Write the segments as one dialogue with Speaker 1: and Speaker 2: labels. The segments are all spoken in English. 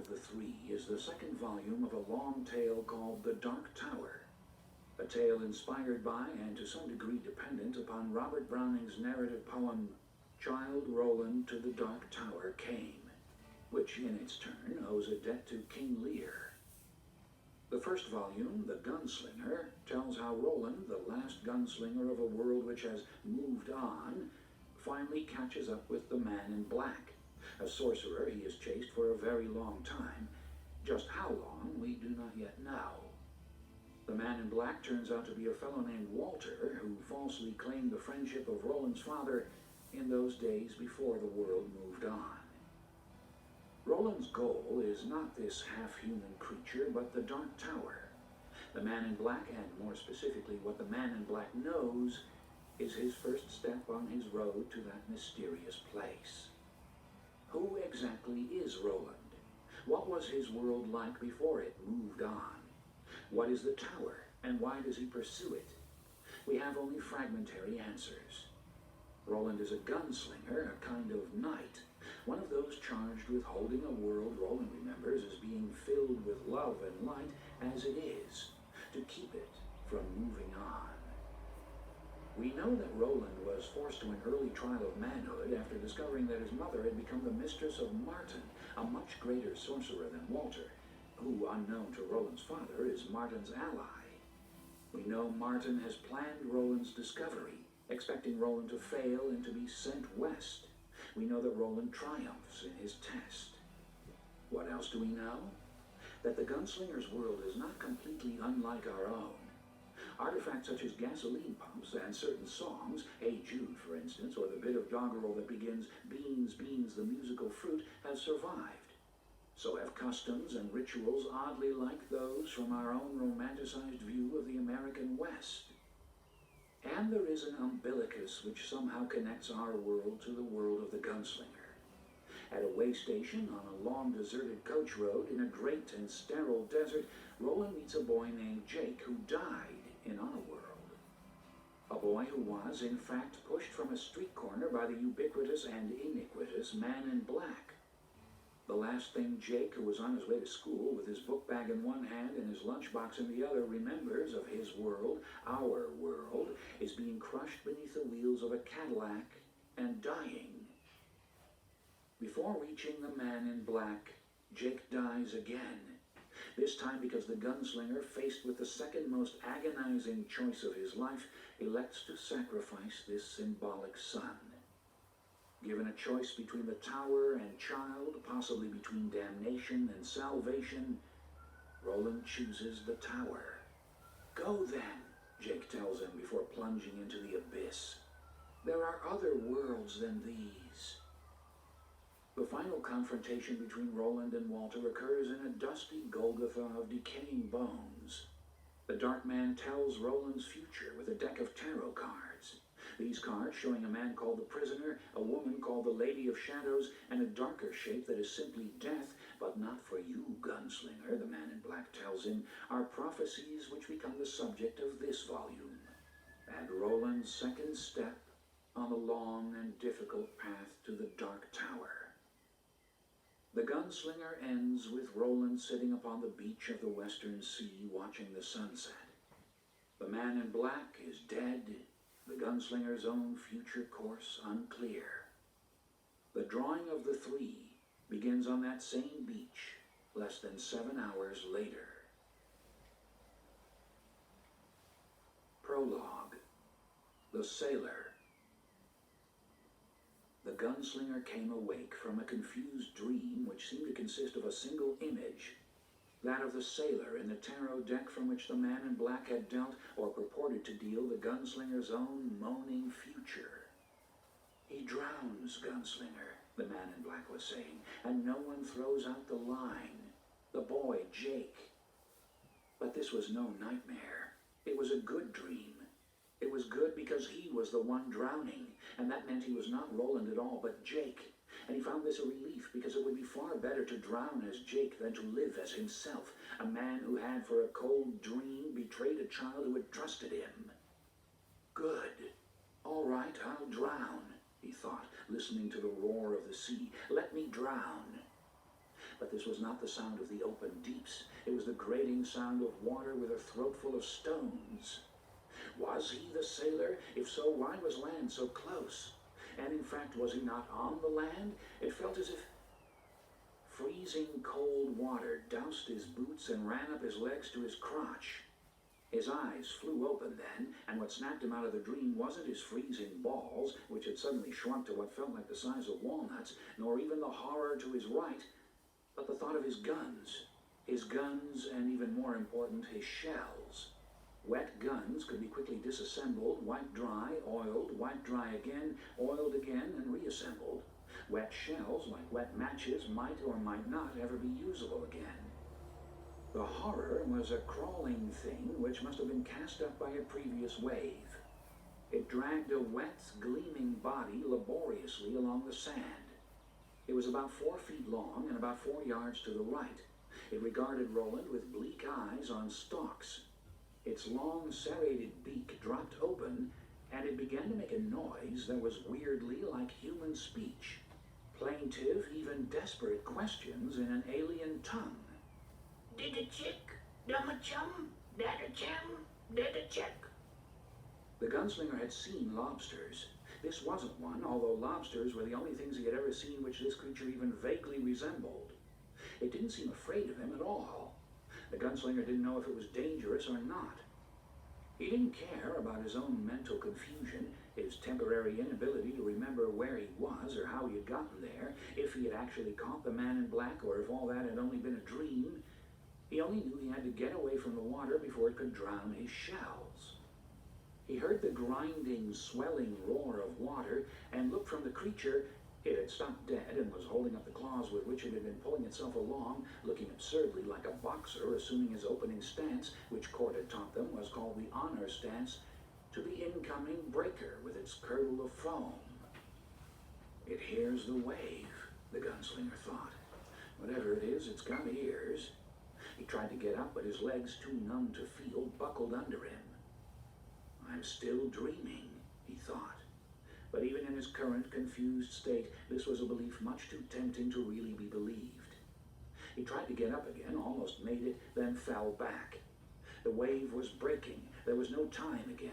Speaker 1: of the Three is the second volume of a long tale called The Dark Tower, a tale inspired by and to some degree dependent upon Robert Browning's narrative poem, Childe Roland to the Dark Tower Came, which in its turn owes a debt to King Lear. The first volume, The Gunslinger, tells how Roland, the last gunslinger of a world which has moved on, finally catches up with the Man in Black, a sorcerer he has chased for a very long time. Just how long, we do not yet know. The Man in Black turns out to be a fellow named Walter, who falsely claimed the friendship of Roland's father in those days before the world moved on. Roland's goal is not this half-human creature, but the Dark Tower. The Man in Black, and more specifically what the Man in Black knows, is his first step on his road to that mysterious place. Who exactly is Roland? What was his world like before it moved on? What is the tower, and why does he pursue it? We have only fragmentary answers. Roland is a gunslinger, a kind of knight, one of those charged with holding a world Roland remembers as being filled with love and light as it is, to keep it from moving on. We know that Roland was forced to an early trial of manhood after discovering that his mother had become the mistress of Martin, a much greater sorcerer than Walter, who, unknown to Roland's father, is Martin's ally. We know Martin has planned Roland's discovery, expecting Roland to fail and to be sent west. We know that Roland triumphs in his test. What else do we know? That the gunslinger's world is not completely unlike our own. Artifacts such as gasoline pumps and certain songs, Hey Jude for instance, or the bit of doggerel that begins Beans, Beans, the musical fruit, have survived. So have customs and rituals oddly like those from our own romanticized view of the American West. And there is an umbilicus which somehow connects our world to the world of the gunslinger. At a way station on a long deserted coach road in a great and sterile desert, Roland meets a boy named Jake who died in our world. A boy who was, in fact, pushed from a street corner by the ubiquitous and iniquitous Man in Black. The last thing Jake, who was on his way to school with his book bag in one hand and his lunchbox in the other, remembers of his world, our world, is being crushed beneath the wheels of a Cadillac and dying. Before reaching the Man in Black, Jake dies again. This time because the gunslinger, faced with the second most agonizing choice of his life, elects to sacrifice this symbolic son. Given a choice between the tower and child, possibly between damnation and salvation, Roland chooses the tower. Go then, Jake tells him before plunging into the abyss. There are other worlds than these. The final confrontation between Roland and Walter occurs in a dusty Golgotha of decaying bones. The Dark Man tells Roland's future with a deck of tarot cards. These cards showing a man called the Prisoner, a woman called the Lady of Shadows, and a darker shape that is simply death, but not for you, gunslinger, the Man in Black tells him, are prophecies which become the subject of this volume, and Roland's second step on the long and difficult path to the Dark Tower. The Gunslinger ends with Roland sitting upon the beach of the Western Sea watching the sunset. The Man in Black is dead, the gunslinger's own future course unclear. The drawing of the three begins on that same beach less than 7 hours later. Prologue. The Sailor. The gunslinger came awake from a confused dream which seemed to consist of a single image, that of the sailor in the tarot deck from which the Man in Black had dealt, or purported to deal, the gunslinger's own moaning future. He drowns, gunslinger, the Man in Black was saying, and no one throws out the line. The boy, Jake. But this was no nightmare. It was a good dream. It was good because he was the one drowning, and that meant he was not Roland at all, but Jake. And he found this a relief, because it would be far better to drown as Jake than to live as himself, a man who had, for a cold dream, betrayed a child who had trusted him. Good. All right, I'll drown, he thought, listening to the roar of the sea. Let me drown. But this was not the sound of the open deeps. It was the grating sound of water with a throat full of stones. Was he the sailor? If so, why was land so close? And in fact, was he not on the land? It felt as if freezing cold water doused his boots and ran up his legs to his crotch. His eyes flew open then, and what snapped him out of the dream wasn't his freezing balls, which had suddenly shrunk to what felt like the size of walnuts, nor even the horror to his right, but the thought of his guns. His guns, and even more important, his shells. Wet guns could be quickly disassembled, wiped dry, oiled, wiped dry again, oiled again, and reassembled. Wet shells, like wet matches, might or might not ever be usable again. The horror was a crawling thing which must have been cast up by a previous wave. It dragged a wet, gleaming body laboriously along the sand. It was about 4 feet long and about 4 yards to the right. It regarded Roland with bleak eyes on stalks. Its long, serrated beak dropped open, and it began to make a noise that was weirdly like human speech. Plaintive, even desperate questions in an alien tongue.
Speaker 2: Did a chick, dumma chum, dada chum, dada chick.
Speaker 1: The gunslinger had seen lobsters. This wasn't one, although lobsters were the only things he had ever seen which this creature even vaguely resembled. It didn't seem afraid of him at all. The gunslinger didn't know if it was dangerous or not. He didn't care about his own mental confusion, his temporary inability to remember where he was or how he had gotten there, if he had actually caught the man in black or if all that had only been a dream. He only knew he had to get away from the water before it could drown his shells. He heard the grinding, swelling roar of water and looked from the creature. It had stopped dead and was holding up the claws with which it had been pulling itself along, looking absurdly like a boxer, assuming his opening stance, which Court had taught them was called the honor stance, to the incoming breaker with its curdle of foam. It hears the wave, the gunslinger thought. Whatever it is, it's got ears. He tried to get up, but his legs, too numb to feel, buckled under him. I'm still dreaming, he thought. But even in his current confused state, this was a belief much too tempting to really be believed. He tried to get up again, almost made it, then fell back. The wave was breaking. There was no time again.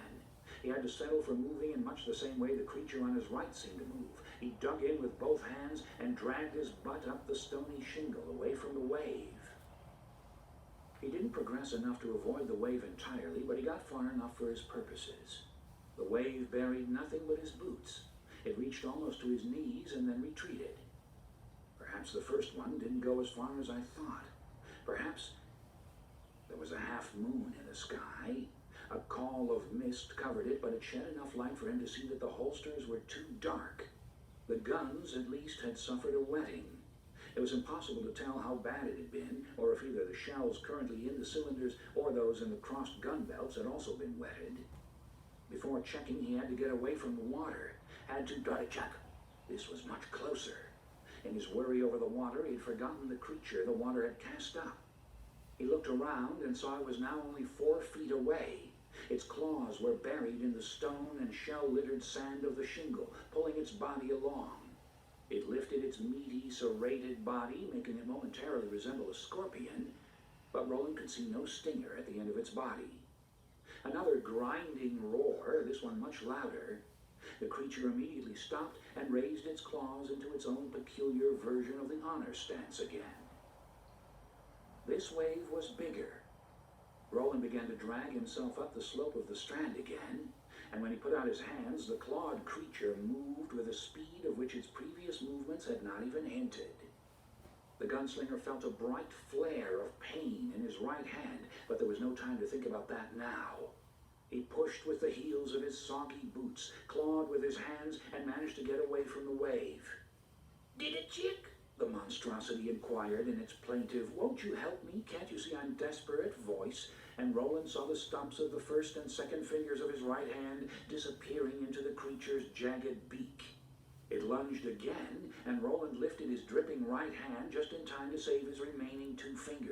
Speaker 1: He had to settle for moving in much the same way the creature on his right seemed to move. He dug in with both hands and dragged his butt up the stony shingle away from the wave. He didn't progress enough to avoid the wave entirely, but he got far enough for his purposes. The wave buried nothing but his boots. It reached almost to his knees and then retreated. Perhaps the first one didn't go as far as I thought. Perhaps there was a half moon in the sky. A caul of mist covered it, but it shed enough light for him to see that the holsters were too dark. The guns, at least, had suffered a wetting. It was impossible to tell how bad it had been, or if either the shells currently in the cylinders or those in the crossed gun belts had also been wetted. Before checking, he had to get away from the water. Had to check. This was much closer. In his worry over the water, he had forgotten the creature the water had cast up. He looked around and saw it was now only 4 feet away. Its claws were buried in the stone and shell-littered sand of the shingle, pulling its body along. It lifted its meaty, serrated body, making it momentarily resemble a scorpion, but Roland could see no stinger at the end of its body. Another grinding roar, this one much louder. The creature immediately stopped and raised its claws into its own peculiar version of the honor stance again. This wave was bigger. Roland began to drag himself up the slope of the strand again, and when he put out his hands, the clawed creature moved with a speed of which its previous movements had not even hinted. The gunslinger felt a bright flare of pain in his right hand, but there was no time to think about that now. He pushed with the heels of his soggy boots, clawed with his hands, and managed to get away from the wave.
Speaker 2: Did a chick?
Speaker 1: The monstrosity inquired in its plaintive, "Won't you help me? Can't you see I'm desperate?" voice, and Roland saw the stumps of the first and second fingers of his right hand disappearing into the creature's jagged beak. It lunged again, and Roland lifted his dripping right hand just in time to save his remaining 2 fingers.